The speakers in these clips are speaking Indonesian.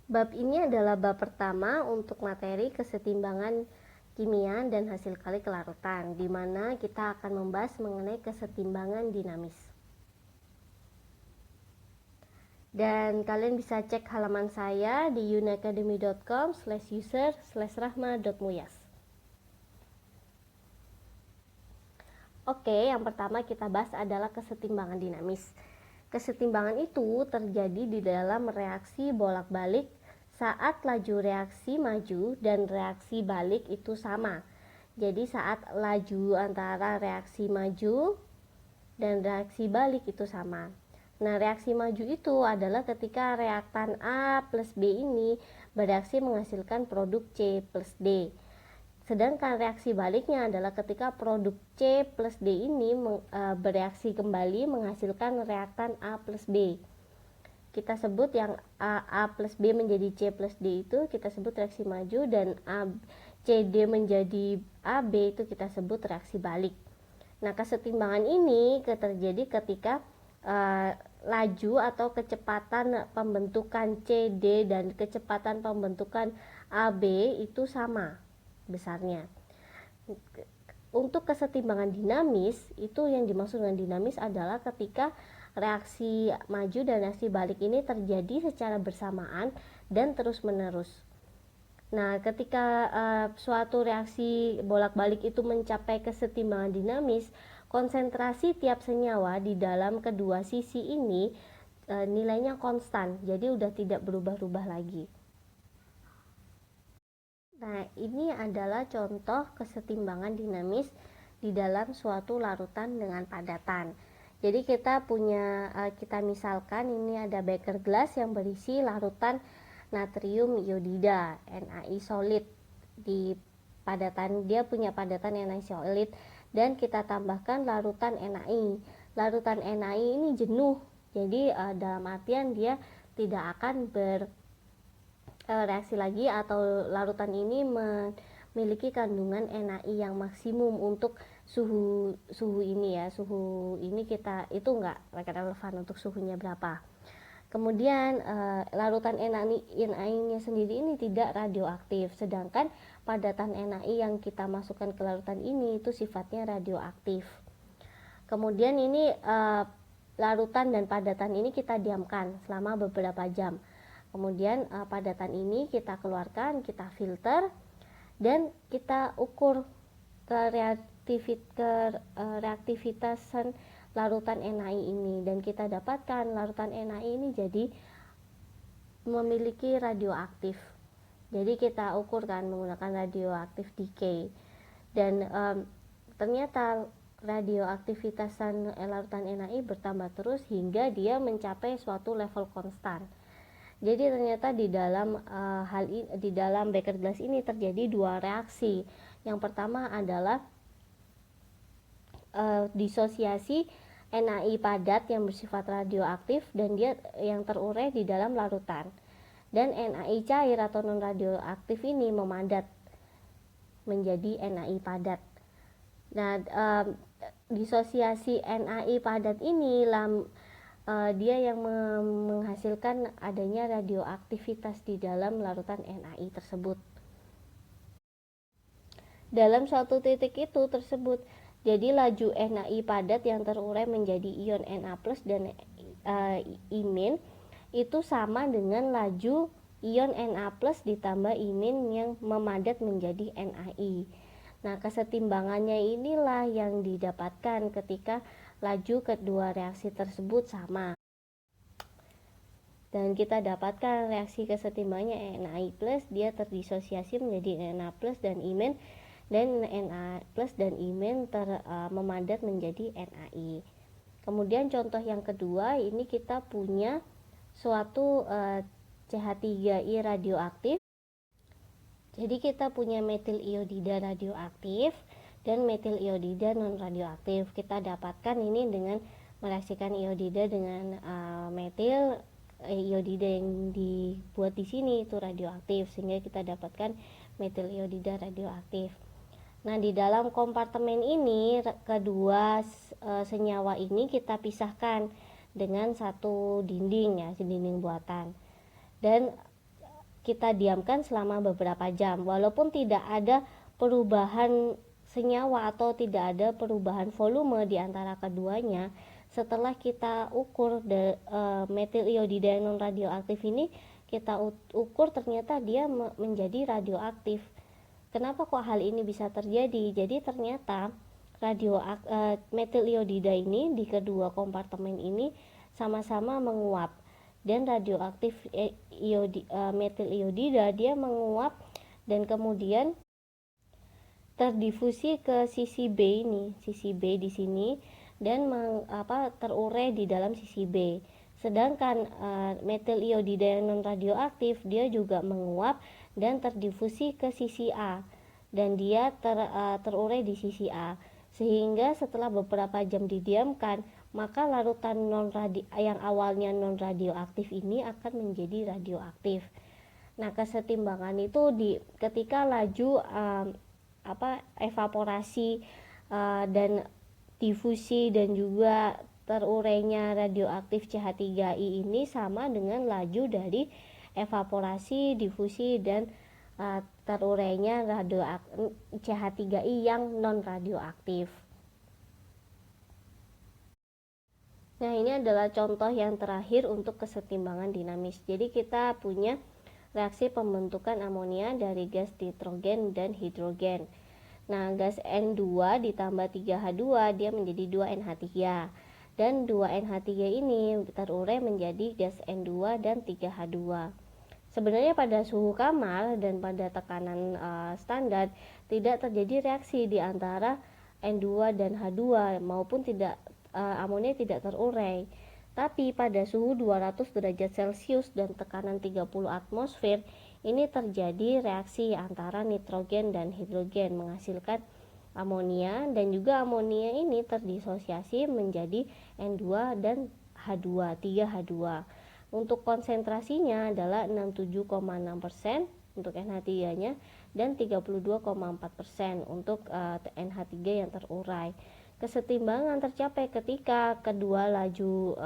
Bab ini adalah bab pertama untuk materi kesetimbangan kimia dan hasil kali kelarutan, di mana kita akan membahas mengenai kesetimbangan dinamis. Dan kalian bisa cek halaman saya di unacademy.com/user/rahma.muyas. Oke, yang pertama kita bahas adalah kesetimbangan dinamis. Kesetimbangan itu terjadi di dalam reaksi bolak-balik saat laju reaksi maju dan reaksi balik itu sama. Jadi saat laju antara reaksi maju dan reaksi balik itu sama. Nah, reaksi maju itu adalah ketika reaktan A plus B ini bereaksi menghasilkan produk C plus D. Sedangkan reaksi baliknya adalah ketika produk C plus D ini bereaksi kembali menghasilkan reaktan A plus B. Kita sebut yang A plus B menjadi C plus D itu kita sebut reaksi maju, dan CD menjadi AB itu kita sebut reaksi balik. Nah, kesetimbangan ini terjadi ketika laju atau kecepatan pembentukan CD dan kecepatan pembentukan AB itu sama besarnya. Untuk kesetimbangan dinamis, itu yang dimaksud dengan dinamis adalah ketika reaksi maju dan reaksi balik ini terjadi secara bersamaan dan terus-menerus. Nah, ketika suatu reaksi bolak-balik itu mencapai kesetimbangan dinamis, konsentrasi tiap senyawa di dalam kedua sisi ini nilainya konstan, jadi udah tidak berubah-ubah lagi. Nah, ini adalah contoh kesetimbangan dinamis di dalam suatu larutan dengan padatan. Jadi kita misalkan ini ada beker gelas yang berisi larutan natrium iodida NaI solid. Di padatan dia punya padatan NaI solid, dan kita tambahkan larutan NaI. Larutan NaI ini jenuh. Jadi dalam artian dia tidak akan reaksi lagi, atau larutan ini memiliki kandungan NaI yang maksimum untuk suhu ini ya. Suhu ini kita itu enggak relevan untuk suhunya berapa. Kemudian larutan NaI-nya sendiri ini tidak radioaktif, sedangkan padatan NaI yang kita masukkan ke larutan ini itu sifatnya radioaktif. Kemudian ini larutan dan padatan ini kita diamkan selama beberapa jam. Kemudian padatan ini kita keluarkan, kita filter, dan kita ukur reaktivitasan larutan NaI ini, dan kita dapatkan larutan NaI ini jadi memiliki radioaktif. Jadi kita ukurkan menggunakan radioaktif decay, dan ternyata radioaktivitasan larutan NaI bertambah terus hingga dia mencapai suatu level konstan. Jadi ternyata di dalam beker gelas ini terjadi dua reaksi. Yang pertama adalah disosiasi NaI padat yang bersifat radioaktif dan dia yang terurai di dalam larutan. Dan NaI cair atau non radioaktif ini memadat menjadi NaI padat. Nah, disosiasi NaI padat ini dia yang menghasilkan adanya radioaktivitas di dalam larutan NaI tersebut. Dalam suatu titik itu tersebut, jadi laju NaI padat yang terurai menjadi ion Na+ dan imin itu sama dengan laju ion Na+ ditambah imin yang memadat menjadi NaI. Nah, kesetimbangannya inilah yang didapatkan ketika laju kedua reaksi tersebut sama. Dan kita dapatkan reaksi kesetimbangannya NaI+, dia terdisosiasi menjadi Na+ dan imin, dan Na+ dan imin memadat menjadi NaI. Kemudian contoh yang kedua, ini kita punya suatu CH3I radioaktif. Jadi kita punya metil iodida radioaktif dan metil iodida non radioaktif. Kita dapatkan ini dengan mereaksikan iodida dengan metil iodida yang dibuat di sini itu radioaktif, sehingga kita dapatkan metil iodida radioaktif. Nah, di dalam kompartemen ini kedua senyawa ini kita pisahkan dengan satu dinding ya, dinding buatan. Dan kita diamkan selama beberapa jam. Walaupun tidak ada perubahan senyawa atau tidak ada perubahan volume di antara keduanya, setelah kita ukur metil iodida yang non radioaktif ini, kita ukur ternyata dia menjadi radioaktif. Kenapa kok hal ini bisa terjadi? Jadi ternyata metil iodida ini di kedua kompartemen ini sama-sama menguap, dan radioaktif metil iodida dia menguap dan kemudian terdifusi ke sisi B ini, sisi B di sini, dan terurai di dalam sisi B. Sedangkan metil iodida yang non radioaktif dia juga menguap dan terdifusi ke sisi A, dan dia terurai di sisi A, sehingga setelah beberapa jam didiamkan, maka larutan yang awalnya non radioaktif ini akan menjadi radioaktif. Nah, kesetimbangan itu ketika laju evaporasi dan difusi dan juga terurainya radioaktif CH3I ini sama dengan laju dari evaporasi, difusi, dan terurainya CH3I yang non radioaktif. Nah, ini adalah contoh yang terakhir untuk kesetimbangan dinamis. Jadi kita punya reaksi pembentukan amonia dari gas nitrogen dan hidrogen. Nah, gas N2 ditambah 3H2 dia menjadi 2NH3. Dan 2NH3 ini terurai menjadi gas N2 dan 3H2. Sebenarnya pada suhu kamar dan pada tekanan standar tidak terjadi reaksi di antara N2 dan H2 maupun amonia tidak terurai. Tapi pada suhu 200 derajat Celcius dan tekanan 30 atmosfer, ini terjadi reaksi antara nitrogen dan hidrogen menghasilkan amonia, dan juga amonia ini terdisosiasi menjadi N2 dan H2, 3H2. Untuk konsentrasinya adalah 67,6% untuk NH3-nya dan 32,4% untuk NH3 yang terurai. Kesetimbangan tercapai ketika kedua laju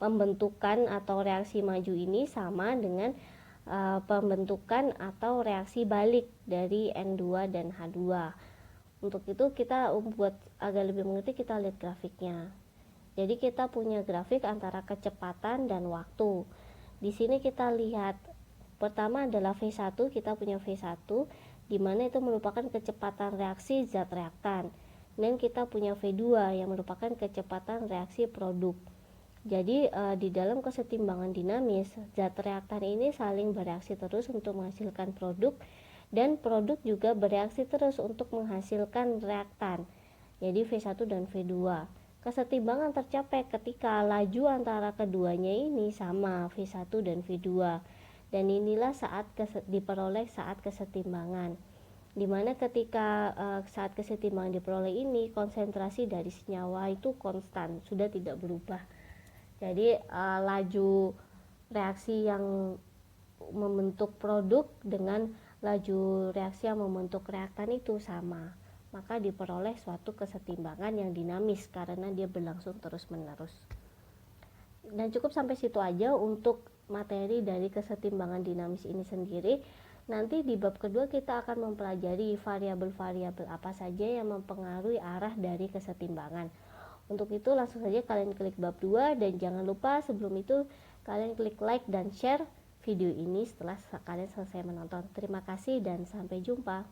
pembentukan atau reaksi maju ini sama dengan pembentukan atau reaksi balik dari N2 dan H2. Untuk itu kita buat agak lebih mengerti, kita lihat grafiknya. Jadi kita punya grafik antara kecepatan dan waktu. Di sini kita lihat pertama adalah V1, kita punya V1 di mana itu merupakan kecepatan reaksi zat reaktan, dan kita punya V2 yang merupakan kecepatan reaksi produk. Jadi di dalam kesetimbangan dinamis, zat reaktan ini saling bereaksi terus untuk menghasilkan produk, dan produk juga bereaksi terus untuk menghasilkan reaktan. Jadi V1 dan V2. Kesetimbangan tercapai ketika laju antara keduanya ini sama, V1 dan V2. Dan inilah diperoleh saat kesetimbangan, dimana ketika saat kesetimbangan diperoleh ini konsentrasi dari senyawa itu konstan, sudah tidak berubah. Jadi laju reaksi yang membentuk produk dengan laju reaksi yang membentuk reaktan itu sama, maka diperoleh suatu kesetimbangan yang dinamis karena dia berlangsung terus menerus. Dan cukup sampai situ aja untuk materi dari kesetimbangan dinamis ini sendiri. Nanti di bab kedua kita akan mempelajari variabel-variabel apa saja yang mempengaruhi arah dari kesetimbangan. Untuk itu langsung saja kalian klik bab 2, dan jangan lupa sebelum itu kalian klik like dan share video ini setelah kalian selesai menonton. Terima kasih dan sampai jumpa.